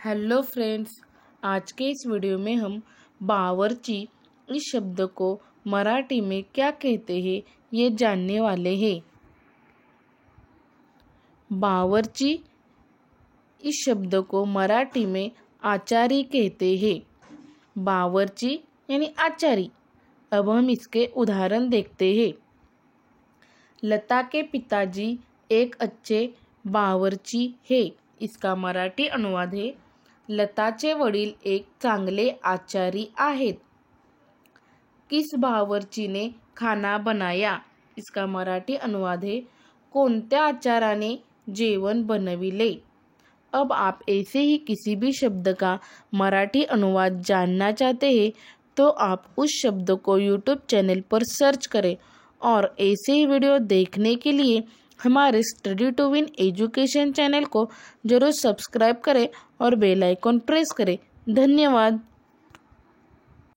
Hello friends, आज के इस वीडियो में हम बावर्ची इस शब्द को मराठी में क्या कहते हैं ये जानने वाले हैं। बावर्ची इस शब्द को मराठी में आचारी कहते हैं। बावर्ची यानी आचारी। अब हम इसके उदाहरण देखते हैं। लता के पिताजी एक अच्छे बावर्ची है। इसका मराठी अनुवाद है, लताचे वडील एक चांगले आचारी आहेत। किस बावर्चीने खाना बनाया? इसका मराठी अनुवाद है, कोणत्या आचाराने जेवण बनविले। अब आप ऐसे ही किसी भी शब्द का मराठी अनुवाद जानना चाहते हैं तो आप उस शब्द को यूट्यूब चैनल पर सर्च करें और ऐसे ही वीडियो देखने के लिए हमारे study to win education channel को जरूर सब्सक्राइब करें और बेल आइकॉन प्रेस करें। धन्यवाद।